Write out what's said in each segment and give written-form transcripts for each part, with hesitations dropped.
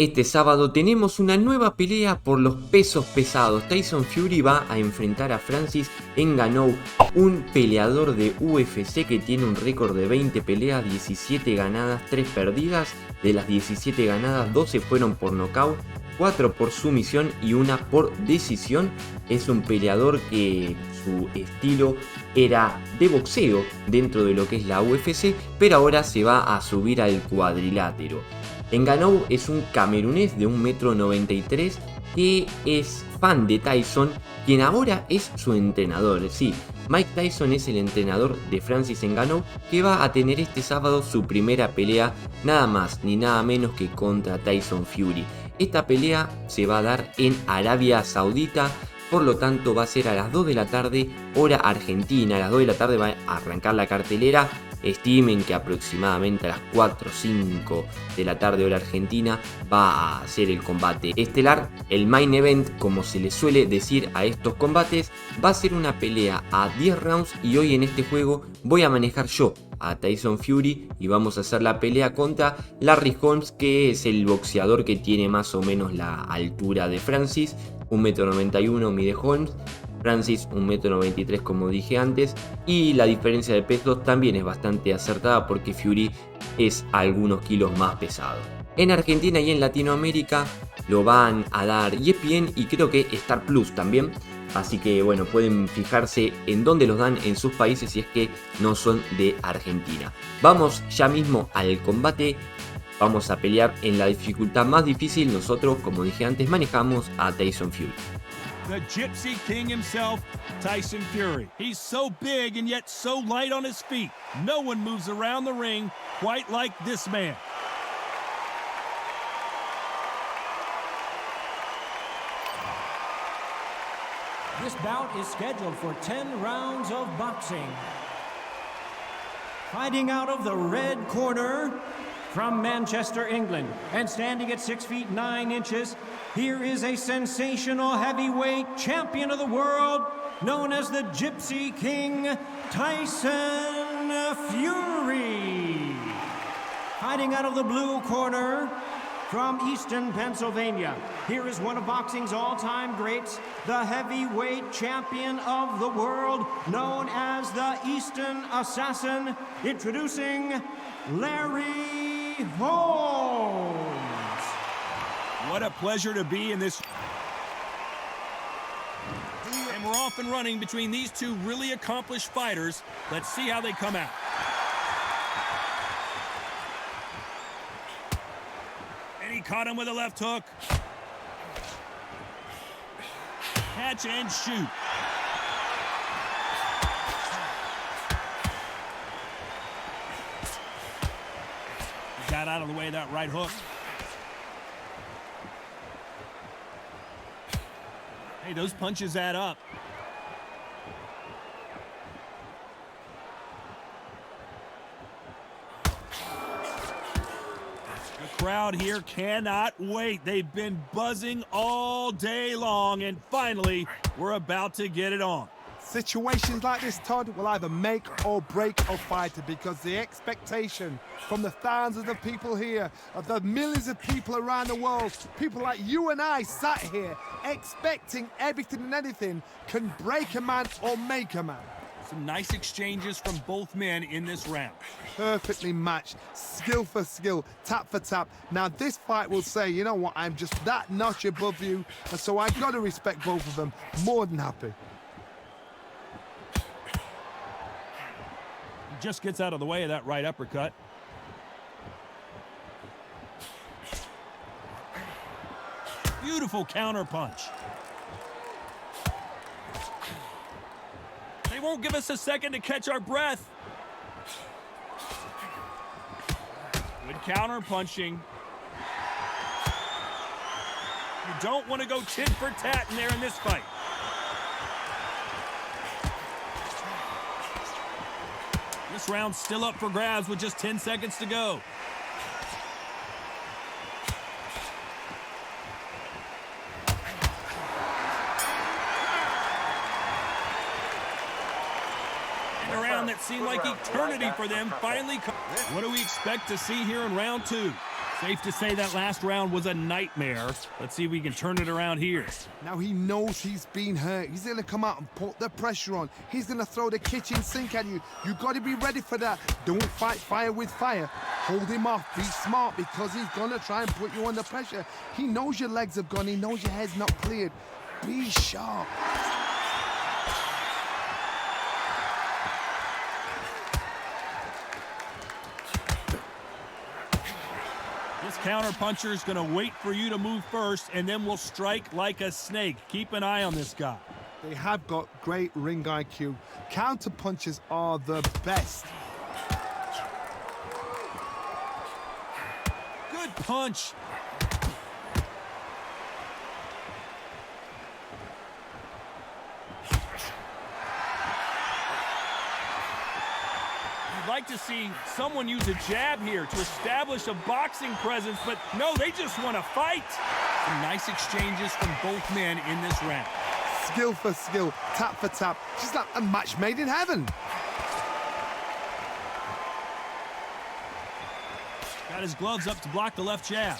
Este sábado tenemos una nueva pelea por los pesos pesados. Tyson Fury va a enfrentar a Francis Ngannou, un peleador de UFC que tiene un récord de 20 peleas, 17 ganadas, 3 perdidas. De las 17 ganadas, 12 fueron por nocaut, 4 por sumisión y 1 por decisión. Es un peleador que su estilo era de boxeo dentro de lo que es la UFC, pero ahora se va a subir al cuadrilátero. Ngannou es un camerunés de 1,93 m que es fan de Tyson, quien ahora es su entrenador. Sí, Mike Tyson es el entrenador de Francis Ngannou, que va a tener este sábado su primera pelea, nada más ni nada menos que contra Tyson Fury. Esta pelea se va a dar en Arabia Saudita, por lo tanto va a ser a las 2 de la tarde, hora argentina. A las 2 de la tarde va a arrancar la cartelera. Estimen que aproximadamente a las 4 o 5 de la tarde hora argentina va a ser el combate estelar. El main event, como se le suele decir a estos combates, va a ser una pelea a 10 rounds y hoy en este juego voy a manejar yo a Tyson Fury y vamos a hacer la pelea contra Larry Holmes, que es el boxeador que tiene más o menos la altura de Francis. 1,91 m mide Holmes, Francis 1,93 m como dije antes, y la diferencia de pesos también es bastante acertada porque Fury es algunos kilos más pesado. En Argentina y en Latinoamérica lo van a dar ESPN y creo que Star Plus también, así que bueno, pueden fijarse en dónde los dan en sus países si es que no son de Argentina. Vamos ya mismo al combate. Vamos a pelear en la dificultad más difícil. Nosotros, como dije antes, manejamos a Tyson Fury. The Gypsy King himself, Tyson Fury. He's so big and yet so light on his feet. No one moves around the ring quite like this man. This bout is scheduled for 10 rounds of boxing. Fighting out of the red corner, from Manchester, England, and standing at 6 feet 9 inches, here is a sensational heavyweight champion of the world, known as the Gypsy King, Tyson Fury. Fighting out of the blue corner, from Easton, Pennsylvania, here is one of boxing's all-time greats, the heavyweight champion of the world, known as the Easton Assassin, introducing Larry Holmes. What a pleasure to be in this. And we're off and running between these two really accomplished fighters. Let's see how they come out. And he caught him with a left hook. Catch and shoot. Got out of the way of that right hook. Hey, those punches add up. The crowd here cannot wait. They've been buzzing all day long, and finally, we're about to get it on. Situations like this, Todd, will either make or break a fighter because the expectation from the thousands of people here, of the millions of people around the world, people like you and I sat here expecting everything and anything, can break a man or make a man. Some nice exchanges from both men in this round. Perfectly matched, skill for skill, tap for tap. Now this fight will say, you know what, I'm just that notch above you, and so I've got to respect both of them. More than happy. Just gets out of the way of that right uppercut. Beautiful counter punch. They won't give us a second to catch our breath. Good counter punching. You don't want to go tit for tat in there in this fight. This round's still up for grabs with just 10 seconds to go. And a round that seemed like eternity for them finally comes. What do we expect to see here in round two? Safe to say that last round was a nightmare. Let's see if we can turn it around here. Now he knows he's been hurt. He's going to come out and put the pressure on. He's going to throw the kitchen sink at you. You got to be ready for that. Don't fight fire with fire. Hold him off. Be smart because he's going to try and put you under pressure. He knows your legs have gone. He knows your head's not cleared. Be sharp. This counter-puncher is going to wait for you to move first, and then will strike like a snake. Keep an eye on this guy. They have got great ring IQ. Counter punches are the best. Good punch. You'd like to see someone use a jab here to establish a boxing presence, but no, they just want to fight. Some nice exchanges from both men in this round. Skill for skill, tap for tap, just like a match made in heaven. Got his gloves up to block the left jab.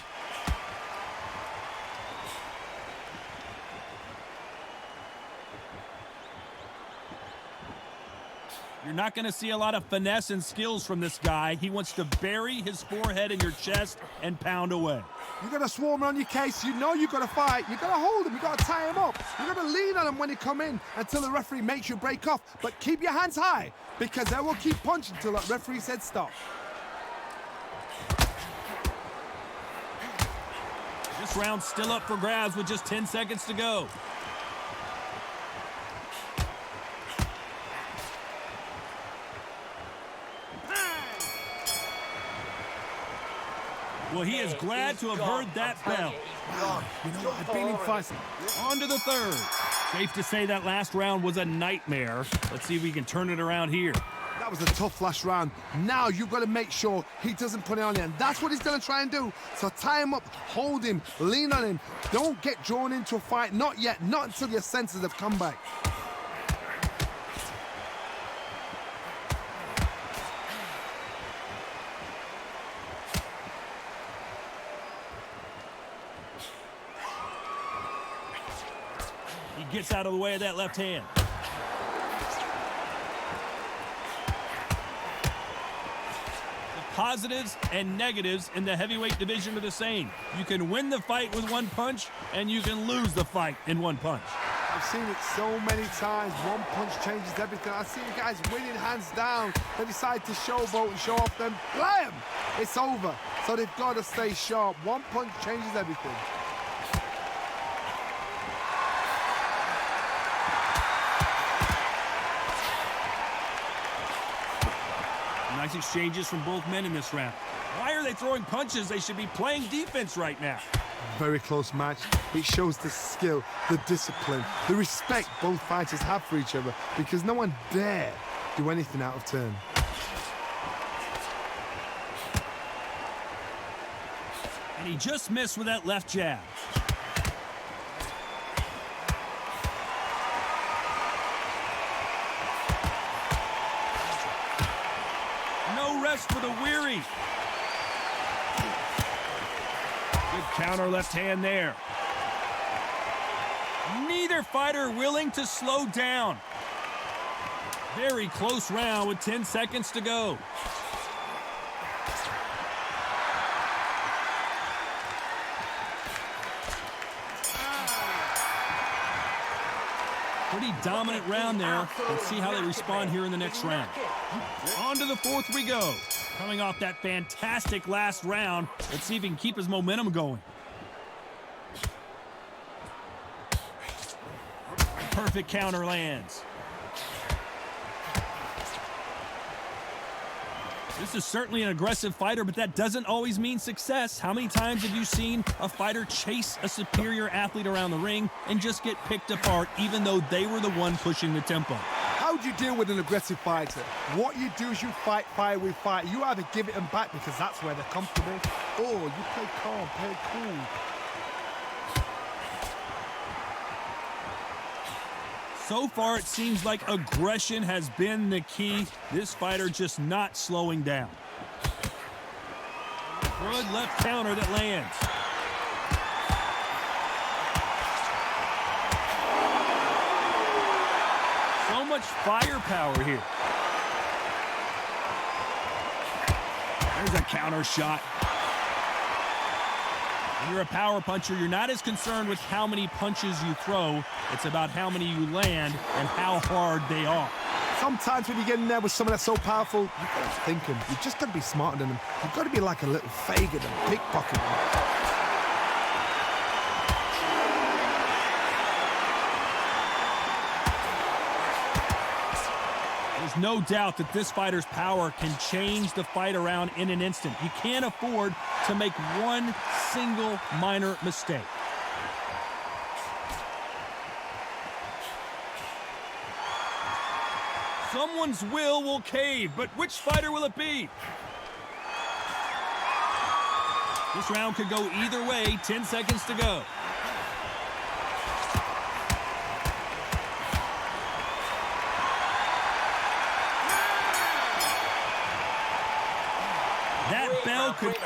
You're not going to see a lot of finesse and skills from this guy. He wants to bury his forehead in your chest and pound away. You got to swarm on your case. You know you got to fight. You got to hold him. You got to tie him up. You got to lean on him when he come in until the referee makes you break off. But keep your hands high because they will keep punching until that referee said stop. This round's still up for grabs with just 10 seconds to go. Well, he is glad to have heard that bell. You know, I've been in fights. On to the third. Safe to say that last round was a nightmare. Let's see if we can turn it around here. That was a tough last round. Now you've got to make sure he doesn't put it on you. And that's what he's going to try and do. So tie him up, hold him, lean on him. Don't get drawn into a fight. Not yet. Not until your senses have come back. He gets out of the way of that left hand. The positives and negatives in the heavyweight division are the same. You can win the fight with one punch, and you can lose the fight in one punch. I've seen it so many times. One punch changes everything. I've seen guys winning hands down. They decide to showboat and show off them. Blam! It's over. So they've got to stay sharp. One punch changes everything. Nice exchanges from both men in this round. Why are they throwing punches? They should be playing defense right now. Very close match. It shows the skill, the discipline, the respect both fighters have for each other because no one dare do anything out of turn. And he just missed with that left jab. No rest for the weary. Good counter left hand there. Neither fighter willing to slow down. Very close round with 10 seconds to go. Pretty dominant round there. Let's see how they respond here in the next round. On to the fourth we go. Coming off that fantastic last round, let's see if he can keep his momentum going. Perfect counter lands. This is certainly an aggressive fighter, but that doesn't always mean success. How many times have you seen a fighter chase a superior athlete around the ring and just get picked apart even though they were the one pushing the tempo? How do you deal with an aggressive fighter? What you do is you fight fire with fire. You either give it them back because that's where they're comfortable, or you play calm, play cool. So far, it seems like aggression has been the key. This fighter just not slowing down. Good left counter that lands. So much firepower here. There's a counter shot. When you're a power puncher, you're not as concerned with how many punches you throw. It's about how many you land and how hard they are. Sometimes when you get in there with someone that's so powerful, you've got to think him. You've just got to be smarter than them. You've got to be like a little faggot and pickpocket them. There's no doubt that this fighter's power can change the fight around in an instant. You can't afford to make one single minor mistake. Someone's will cave, but which fighter will it be? This round could go either way. 10 seconds to go. That bell could...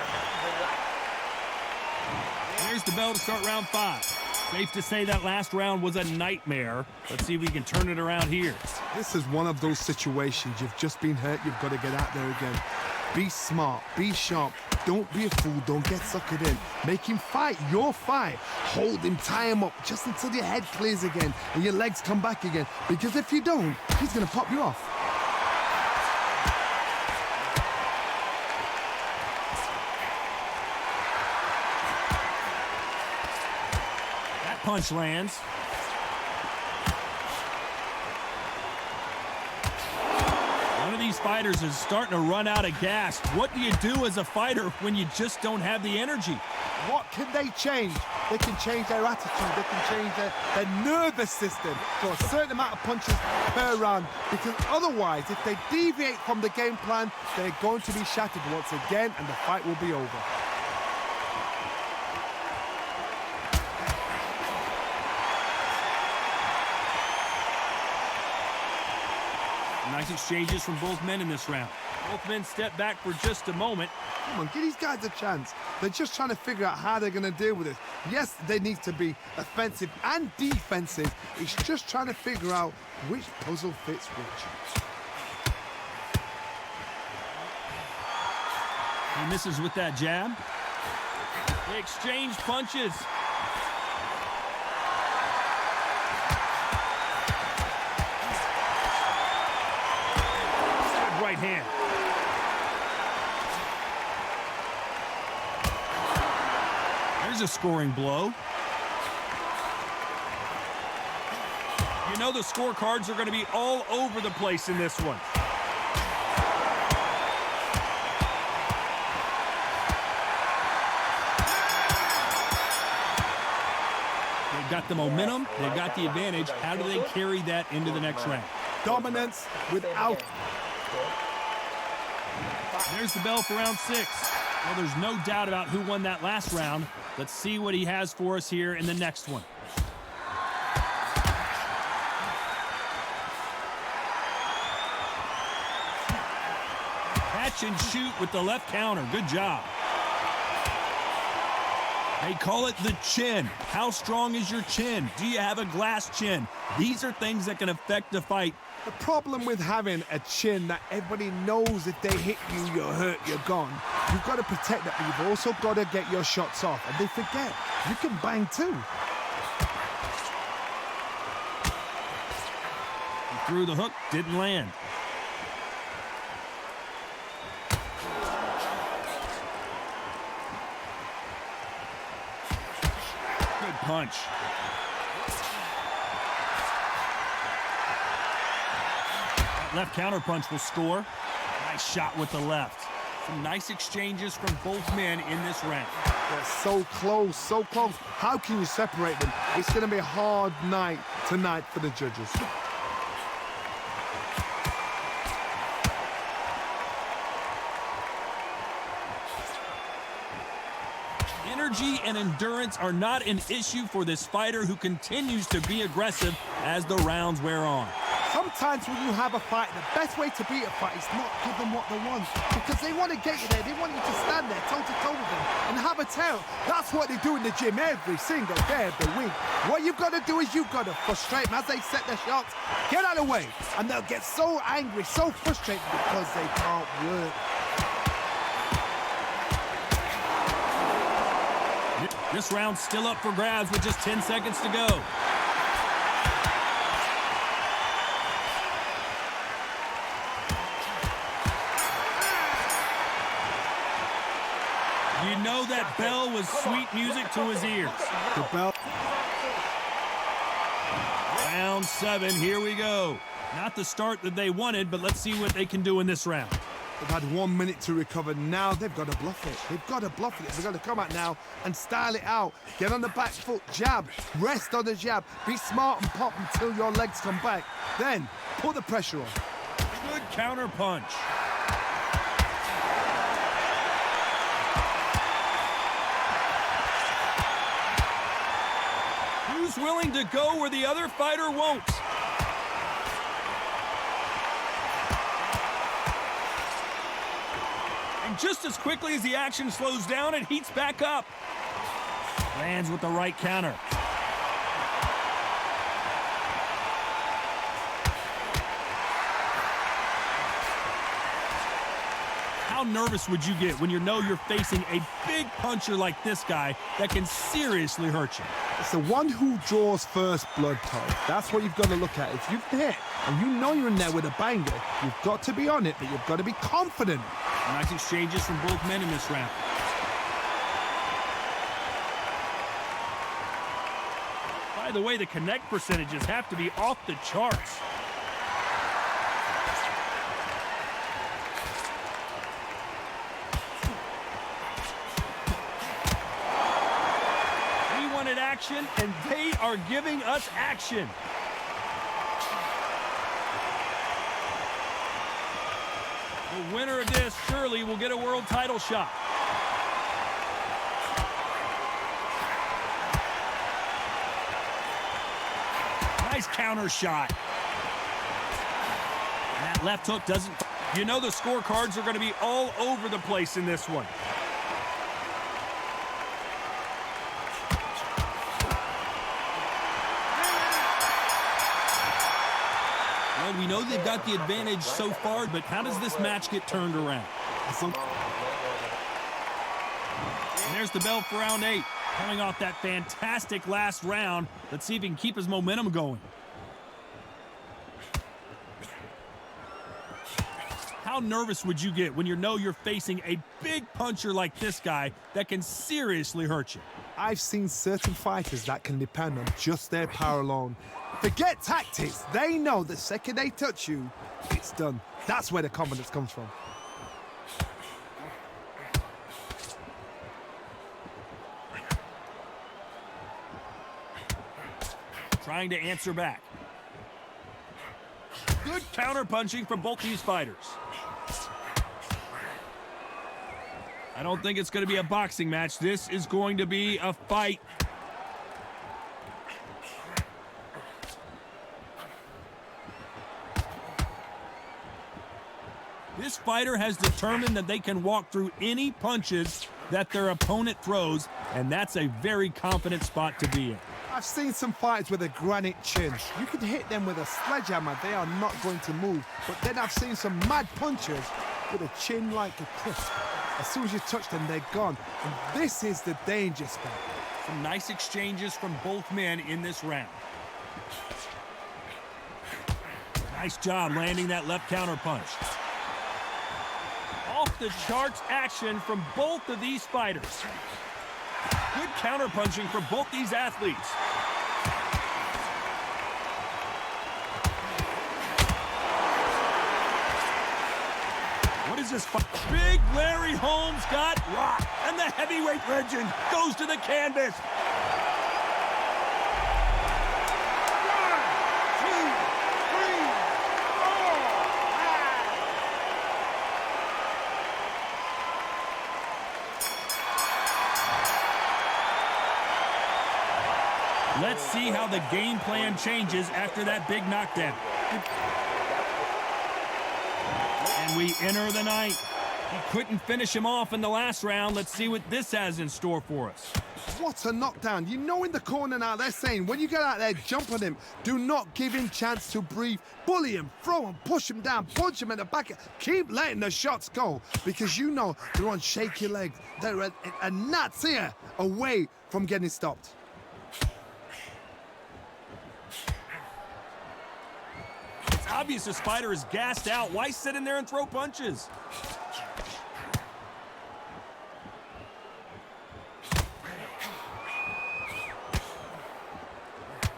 There's the bell to start round 5. Safe to say that last round was a nightmare. Let's see if we can turn it around here. This is one of those situations. You've just been hurt. You've got to get out there again. Be smart. Be sharp. Don't be a fool. Don't get suckered in. Make him fight your fight. Hold him. Tie him up just until your head clears again and your legs come back again. Because if you don't, he's going to pop you off. Punch lands. One of these fighters is starting to run out of gas. What do you do as a fighter when you just don't have the energy? What can they change? They can change their attitude. They can change their nervous system to a certain amount of punches per round. Because otherwise, if they deviate from the game plan, they're going to be shattered once again and the fight will be over. Nice exchanges from both men in this round. Both men step back for just a moment. Come on, give these guys a chance. They're just trying to figure out how they're going to deal with it. Yes, they need to be offensive and defensive. It's just trying to figure out which puzzle fits which. He misses with that jab. They exchange punches. Right hand. There's a scoring blow. You know the scorecards are going to be all over the place in this one. They've got the momentum. They've got the advantage. How do they carry that into the next round? Dominance without... There's the bell for round 6. Well, there's no doubt about who won that last round. Let's see what he has for us here in the next one. Catch and shoot with the left counter. Good job. They call it the chin. How strong is your chin? Do you have a glass chin? These are things that can affect the fight. The problem with having a chin that everybody knows if they hit you, you're hurt, you're gone. You've got to protect that, but you've also got to get your shots off. And they forget, you can bang too. He threw the hook, didn't land. Good punch. Left counter punch will score. Nice shot with the left. Some nice exchanges from both men in this round. They're so close, so close. How can you separate them? It's going to be a hard night tonight for the judges. Energy and endurance are not an issue for this fighter who continues to be aggressive as the rounds wear on. Sometimes when you have a fight, the best way to beat a fight is not give them what they want. Because they want to get you there. They want you to stand there toe-to-toe with them and have a tell. That's what they do in the gym every single day of the week. What you've got to do is you've got to frustrate them as they set their shots. Get out of the way. And they'll get so angry, so frustrated because they can't work. This round's still up for grabs with just 10 seconds to go. You know that bell was sweet music to his ears. The bell. Round 7, here we go. Not the start that they wanted, but let's see what they can do in this round. They've had 1 minute to recover. Now they've got to bluff it. They've got to bluff it. They've got to come out now and style it out. Get on the back foot, jab, rest on the jab. Be smart and pop until your legs come back. Then put the pressure on. Good counter punch. Who's willing to go where the other fighter won't? And just as quickly as the action slows down, it heats back up. Lands with the right counter. How nervous would you get when you know you're facing a big puncher like this guy that can seriously hurt you? It's the one who draws first blood, Todd. That's what you've got to look at. If you've hit and you know you're in there with a banger, you've got to be on it, but you've got to be confident. Nice exchanges from both men in this round. By the way, the connect percentages have to be off the charts. We wanted action, and they are giving us action. The winner of this surely will get a world title shot. Nice counter shot. That left hook doesn't... You know the scorecards are going to be all over the place in this one. Well, we know they've got the advantage so far, but how does this match get turned around? And there's the bell for round 8. Coming off that fantastic last round, let's see if he can keep his momentum going. How nervous would you get when you know you're facing a big puncher like this guy that can seriously hurt you? I've seen certain fighters that can depend on just their power alone. Forget tactics. They know the second they touch you, it's done. That's where the confidence comes from. Trying to answer back. Good counter-punching from both these fighters. I don't think it's going to be a boxing match. This is going to be a fight. This fighter has determined that they can walk through any punches that their opponent throws, and that's a very confident spot to be in. I've seen some fighters with a granite chin. You can hit them with a sledgehammer, they are not going to move. But then I've seen some mad punchers with a chin like a crisp. As soon as you touch them, they're gone. And this is the danger spot. Some nice exchanges from both men in this round. Nice job landing that left counter punch. Off the charts action from both of these fighters. Good counter punching from both these athletes. What is this fight? Big Larry Holmes got rocked, and the heavyweight legend goes to the canvas. 1, 2, 3, 4. Let's see how the game plan changes after that big knockdown. And we enter the ninth. He couldn't finish him off in the last round. Let's see what this has in store for us. What a knockdown. You know in the corner now they're saying when you get out there, jump on him. Do not give him chance to breathe. Bully him, throw him, push him down, punch him in the back. Keep letting the shots go because you know they're on shaky legs. They're a gnat's ear away from getting stopped. It's obvious this fighter is gassed out. Why sit in there and throw punches?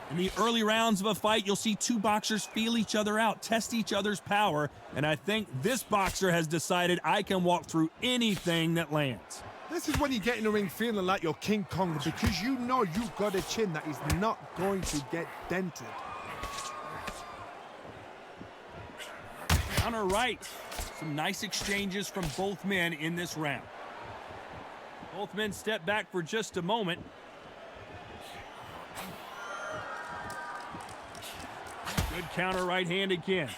In the early rounds of a fight, you'll see two boxers feel each other out, test each other's power, and I think this boxer has decided I can walk through anything that lands. This is when you get in the ring feeling like you're King Kong because you know you've got a chin that is not going to get dented. Counter right. Some nice exchanges from both men in this round. Both men step back for just a moment. Good counter right hand again.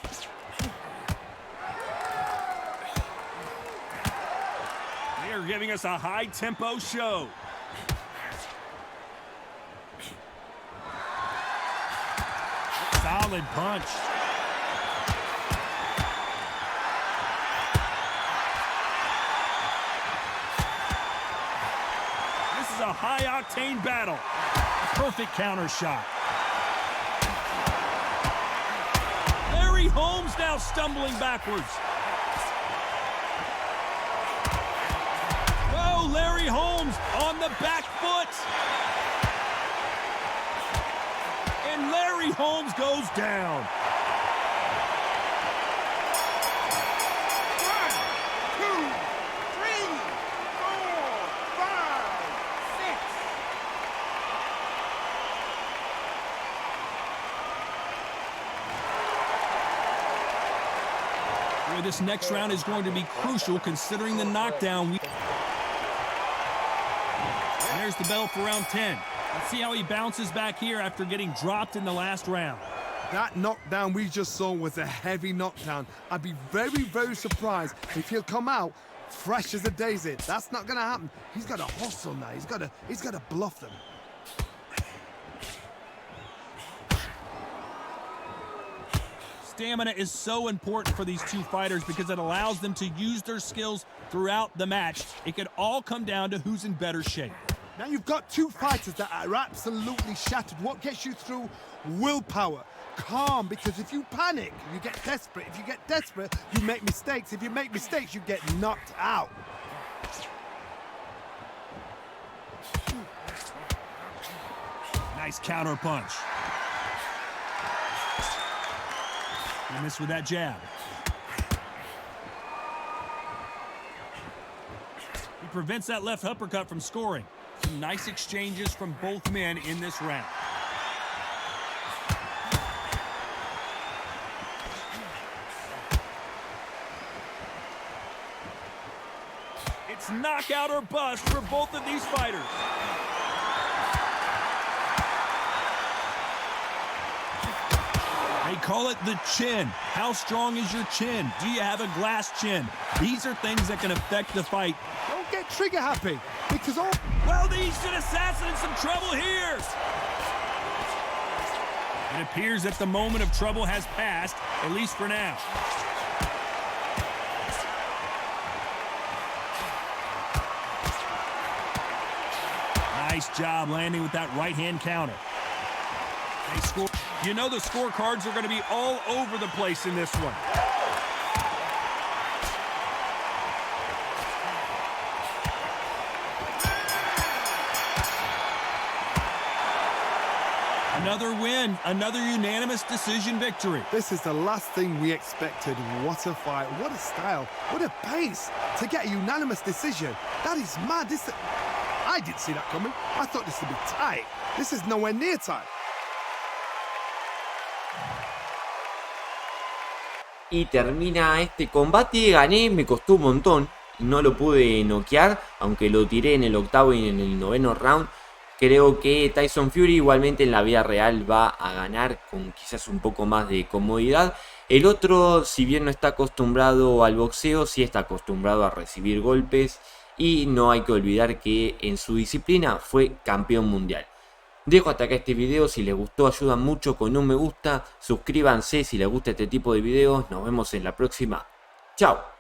They are giving us a high-tempo show. Solid punch. This is a high-octane battle. Perfect counter shot. Holmes now stumbling backwards. Whoa, Larry Holmes on the back foot. And Larry Holmes goes down. 1, 2, 3, 4, 5, 6. This next round is going to be crucial considering the knockdown. And there's the bell for round 10. Let's see how he bounces back here after getting dropped in the last round. That knockdown we just saw was a heavy knockdown. I'd be very, very surprised if he'll come out fresh as a daisy. That's not going to happen. He's got to hustle now. He's got to bluff them. Stamina is so important for these two fighters because it allows them to use their skills throughout the match. It could all come down to who's in better shape. Now you've got two fighters that are absolutely shattered. What gets you through? Willpower. Calm, because if you panic, you get desperate. If you get desperate, you make mistakes. If you make mistakes, you get knocked out. Nice counter punch. He missed with that jab. He prevents that left uppercut from scoring. Some nice exchanges from both men in this round. It's knockout or bust for both of these fighters. They call it the chin. How strong is your chin? Do you have a glass chin? These are things that can affect the fight. Don't get trigger happy, because all... Well, the Eastern Assassin in some trouble here. It appears that the moment of trouble has passed, at least for now. Nice job landing with that right-hand counter. They score. You know the scorecards are going to be all over the place in this one. Another win, another unanimous decision victory. This is the last thing we expected. What a fight, what a style, what a pace to get a unanimous decision. That is mad. I didn't see that coming. I thought this would be tight. This is nowhere near tight. Y termina este combate. Gané, me costó un montón. No lo pude noquear, aunque lo tiré en el octavo y en el noveno round. Creo que Tyson Fury igualmente en la vida real va a ganar con quizás un poco más de comodidad. El otro, si bien no está acostumbrado al boxeo, sí está acostumbrado a recibir golpes. Y no hay que olvidar que en su disciplina fue campeón mundial. Dejo hasta acá este video. Si les gustó, ayudan mucho con un me gusta. Suscríbanse si les gusta este tipo de videos. Nos vemos en la próxima. Chao.